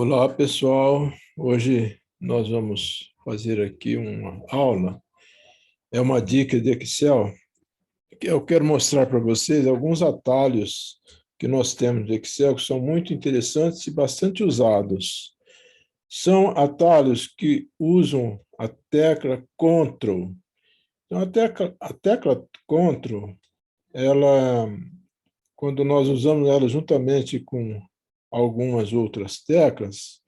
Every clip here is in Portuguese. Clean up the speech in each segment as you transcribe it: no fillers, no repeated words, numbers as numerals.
Olá, pessoal. Hoje nós vamos fazer aqui uma aula. É uma dica de Excel que eu quero mostrar para vocês alguns atalhos que nós temos de Excel que são muito interessantes e bastante usados. São atalhos que usam a tecla Ctrl. Então, a tecla Ctrl, ela, quando nós usamos ela juntamente com algumas outras teclas,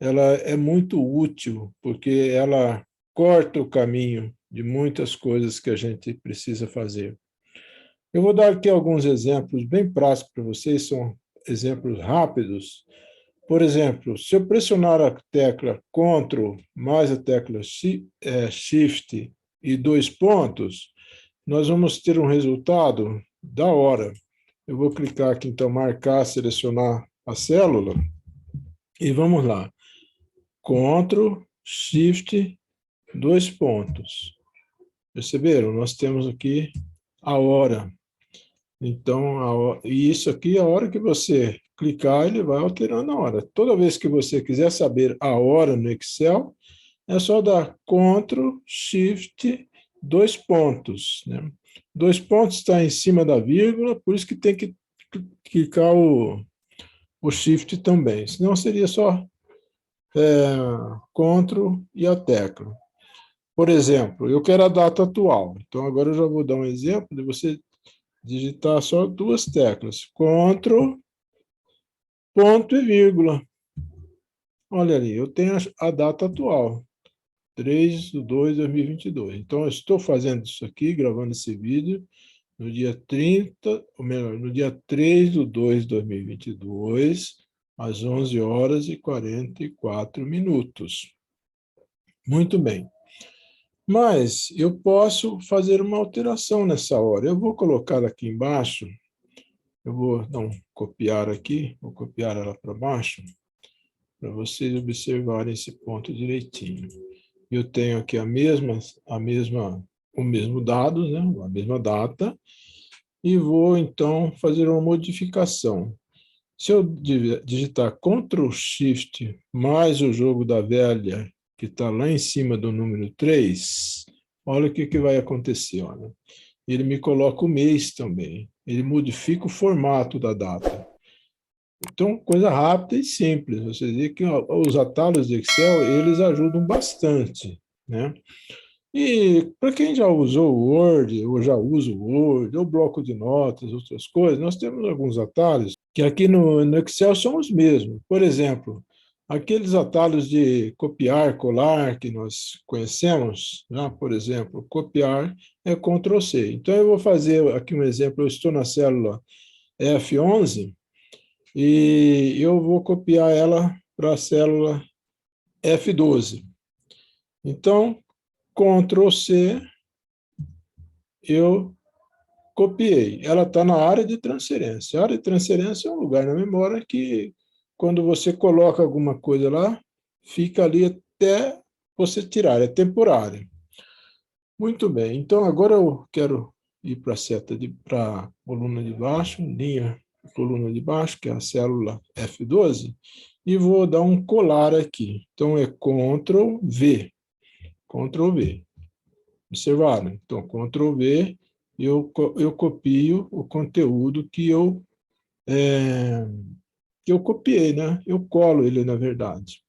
ela é muito útil, porque ela corta o caminho de muitas coisas que a gente precisa fazer. Eu vou dar aqui alguns exemplos bem práticos para vocês, são exemplos rápidos. Por exemplo, se eu pressionar a tecla Ctrl mais a tecla Shift e 2 pontos, nós vamos ter um resultado da hora. Eu vou clicar aqui, então, marcar, selecionar a célula, e vamos lá. Ctrl, Shift, 2 pontos. Perceberam? Nós temos aqui a hora. Então, e isso aqui, a hora que você clicar, ele vai alterando a hora. Toda vez que você quiser saber a hora no Excel, é só dar Ctrl, Shift, 2 pontos. Né? 2 pontos está em cima da vírgula, por isso que tem que clicar o Shift também. Senão seria só Ctrl e a tecla. Por exemplo, eu quero a data atual. Então, agora eu já vou dar um exemplo de você digitar só 2 teclas. Ctrl, ponto e vírgula. Olha ali, eu tenho a data atual. 3/2/2022. Então, eu estou fazendo isso aqui, gravando esse vídeo, no dia 30, ou melhor, no dia 3/2/2022, às 11 horas e 44 minutos. Muito bem. Mas eu posso fazer uma alteração nessa hora. Eu vou colocar aqui embaixo, eu vou dar um copiar aqui, vou copiar ela para baixo, para vocês observarem esse ponto direitinho. Eu tenho aqui o mesmo dados, né, a mesma data, e vou então fazer uma modificação. Se eu digitar Ctrl Shift mais o jogo da velha, que está lá em cima do número 3, olha o que vai acontecer. Olha. Ele me coloca o mês também. Ele modifica o formato da data. Então, coisa rápida e simples. Você vê que os atalhos de Excel, eles ajudam bastante, né? E para quem já usou o Word, ou já usa o Word, ou bloco de notas, outras coisas, nós temos alguns atalhos que aqui no Excel são os mesmos. Por exemplo, aqueles atalhos de copiar, colar, que nós conhecemos, né? Por exemplo, copiar é Ctrl+C. Então, eu vou fazer aqui um exemplo. Eu estou na célula F11 e eu vou copiar ela para a célula F12. Então, Ctrl+C, eu copiei. Ela está na área de transferência. A área de transferência é um lugar na memória que, quando você coloca alguma coisa lá, fica ali até você tirar, é temporário. Muito bem, então agora eu quero ir para a para a coluna de baixo, linha, coluna de baixo, que é a célula F12, e vou dar um colar aqui. Então é Ctrl+V. Ctrl+V. Observaram? Então, Ctrl+V, eu copio o conteúdo que eu copiei, né? Eu colo ele, na verdade.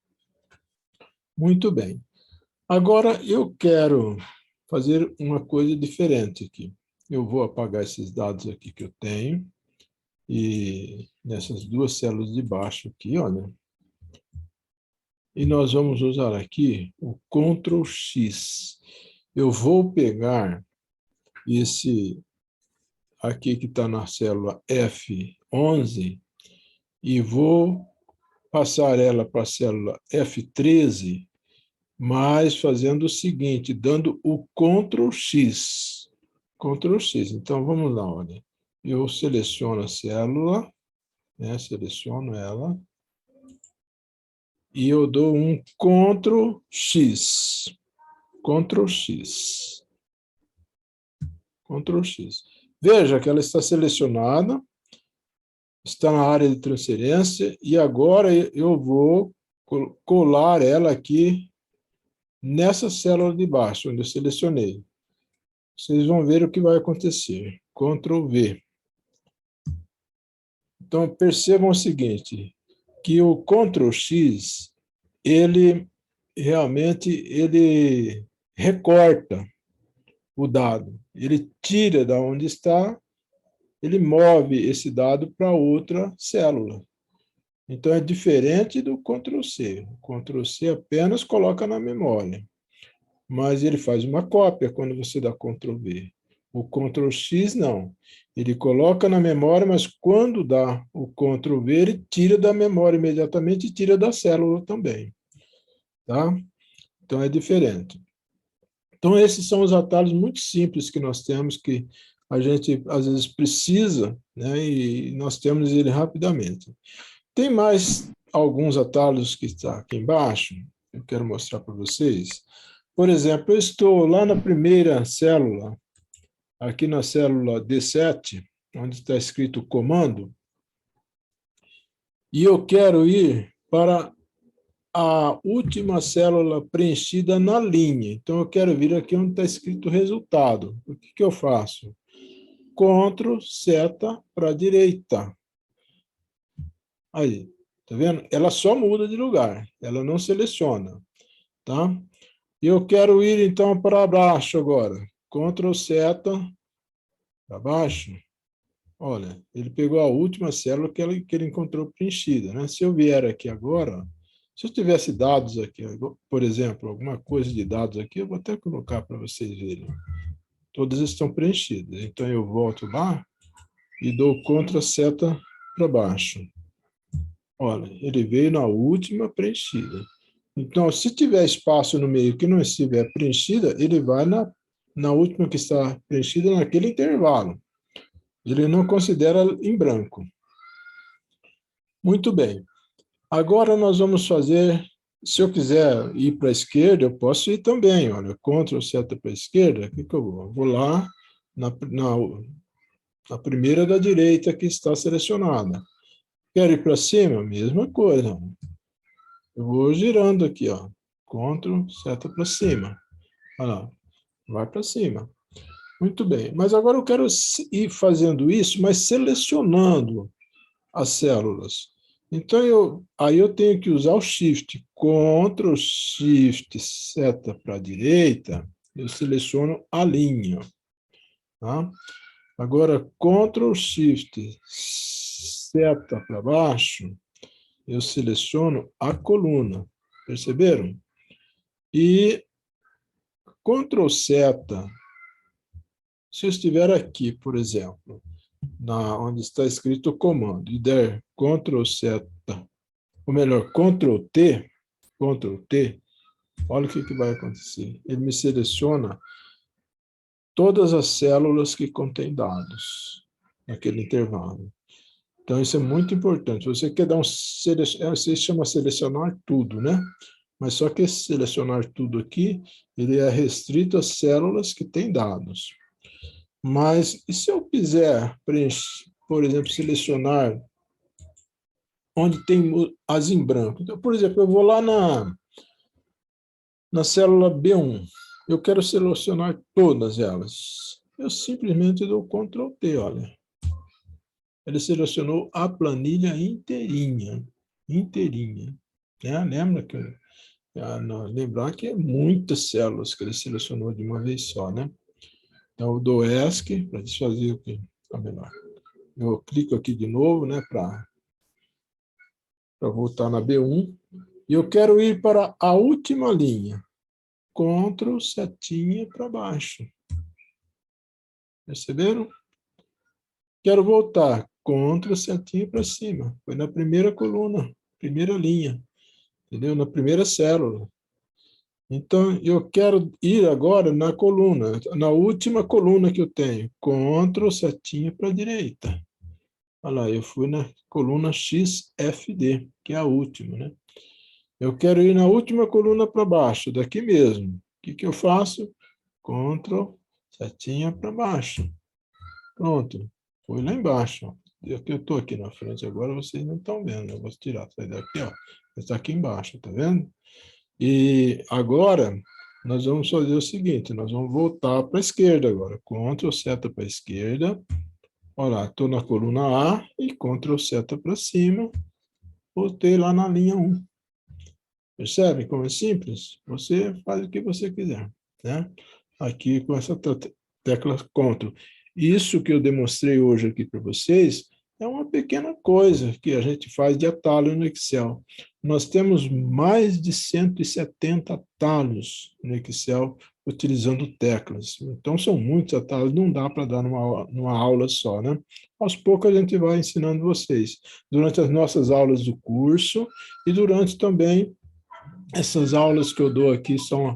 Muito bem. Agora, eu quero fazer uma coisa diferente aqui. Eu vou apagar esses dados aqui que eu tenho, e nessas 2 células de baixo aqui, olha. E nós vamos usar aqui o Ctrl+X. Eu vou pegar esse aqui que está na célula F11 e vou passar ela para a célula F13, mas fazendo o seguinte, dando o Ctrl+X. Ctrl+X. Então, vamos lá, olha. Eu seleciono a célula, né, seleciono ela, e eu dou um Ctrl+X. Ctrl+X. Ctrl+X. Veja que ela está selecionada, está na área de transferência, e agora eu vou colar ela aqui nessa célula de baixo, onde eu selecionei. Vocês vão ver o que vai acontecer. Ctrl V. Então, percebam o seguinte, que o Ctrl X, ele realmente recorta o dado. Ele tira da onde está, ele move esse dado para outra célula. Então, é diferente do Ctrl C. O Ctrl C apenas coloca na memória, mas ele faz uma cópia quando você dá Ctrl V. O Ctrl X, não. Ele coloca na memória, mas quando dá o Ctrl V, ele tira da memória imediatamente e tira da célula também. Tá? Então, é diferente. Então, esses são os atalhos muito simples que nós temos, que a gente, às vezes, precisa, né? E nós temos ele rapidamente. Tem mais alguns atalhos que está aqui embaixo, eu quero mostrar para vocês. Por exemplo, eu estou lá na primeira célula, aqui na célula D7, onde está escrito comando, e eu quero ir para a última célula preenchida na linha. Então, eu quero vir aqui onde está escrito resultado. O que eu faço? Ctrl, seta para a direita. Aí, tá vendo? Ela só muda de lugar, ela não seleciona, tá? E eu quero ir, então, para baixo agora. Ctrl, seta para baixo. Olha, ele pegou a última célula que ele encontrou preenchida, né? Se eu vier aqui agora, se eu tivesse dados aqui, por exemplo, alguma coisa de dados aqui, eu vou até colocar para vocês verem. Todas estão preenchidas. Então, eu volto lá e dou Ctrl seta para baixo. Olha, ele veio na última preenchida. Então, se tiver espaço no meio que não estiver preenchida, ele vai na última que está preenchida naquele intervalo. Ele não considera em branco. Muito bem. Agora nós vamos fazer, se eu quiser ir para a esquerda, eu posso ir também. Olha, Ctrl seta para a esquerda, o que eu vou? Vou lá na primeira da direita que está selecionada. Quero ir para cima? Mesma coisa. Eu vou girando aqui, ó. Ctrl seta para cima. Olha lá, vai para cima. Muito bem. Mas agora eu quero ir fazendo isso, mas selecionando as células. Então, aí eu tenho que usar o Shift. Ctrl, Shift, seta para a direita, eu seleciono a linha. Tá? Agora, Ctrl, Shift, seta para baixo, eu seleciono a coluna. Perceberam? E Ctrl, seta, se eu estiver aqui, por exemplo, onde está escrito comando, e der Ctrl seta, ou melhor, Ctrl T, olha o que vai acontecer. Ele me seleciona todas as células que contêm dados naquele intervalo. Então, isso é muito importante. Você quer dar você chama selecionar tudo, né? Mas só que esse selecionar tudo aqui, ele é restrito às células que têm dados. Mas, e se eu quiser preencher, por exemplo, selecionar onde tem as em branco? Então, por exemplo, eu vou lá na célula B1. Eu quero selecionar todas elas. Eu simplesmente dou Ctrl T, olha. Ele selecionou a planilha inteirinha. Inteirinha. Né? Lembra que lembrar que é muitas células que ele selecionou de uma vez só, né? Então, eu dou ESC para desfazer o que está melhor. Eu clico aqui de novo, né, para voltar na B1. E eu quero ir para a última linha. Ctrl, setinha para baixo. Perceberam? Quero voltar. Ctrl, setinha para cima. Foi na primeira coluna, primeira linha. Entendeu? Na primeira célula. Então, eu quero ir agora na coluna, na última coluna que eu tenho. Ctrl, setinha para a direita. Olha lá, eu fui na coluna XFD, que é a última, né? Eu quero ir na última coluna para baixo, daqui mesmo. O que eu faço? Ctrl, setinha para baixo. Pronto, foi lá embaixo. eu estou aqui na frente agora, vocês não estão vendo. Eu vou tirar, sai daqui, ó. Está aqui embaixo, tá vendo? E agora, nós vamos fazer o seguinte, nós vamos voltar para a esquerda agora. Ctrl seta para a esquerda. Olha lá, estou na coluna A e Ctrl seta para cima. Voltei lá na linha 1. Percebe como é simples? Você faz o que você quiser, né? Aqui com essa tecla Ctrl. Isso que eu demonstrei hoje aqui para vocês é uma pequena coisa que a gente faz de atalho no Excel. Nós temos mais de 170 atalhos no Excel utilizando teclas. Então, são muitos atalhos, não dá para dar numa aula só, né? Aos poucos a gente vai ensinando vocês, durante as nossas aulas do curso e durante também essas aulas que eu dou aqui são,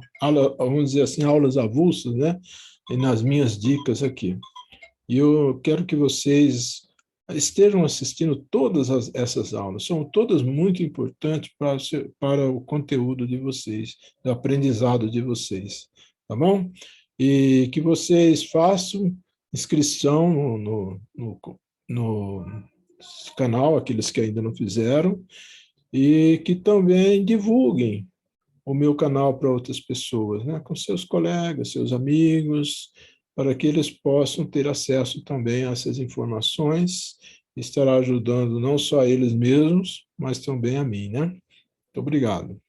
vamos dizer assim, aulas avulsas, né? E nas minhas dicas aqui. E eu quero que vocês estejam assistindo todas essas aulas. São todas muito importantes para o conteúdo de vocês, do aprendizado de vocês. Tá bom? E que vocês façam inscrição no canal, aqueles que ainda não fizeram, e que também divulguem o meu canal para outras pessoas, né? Com seus colegas, seus amigos, para que eles possam ter acesso também a essas informações, estará ajudando não só a eles mesmos, mas também a mim, né? Muito obrigado.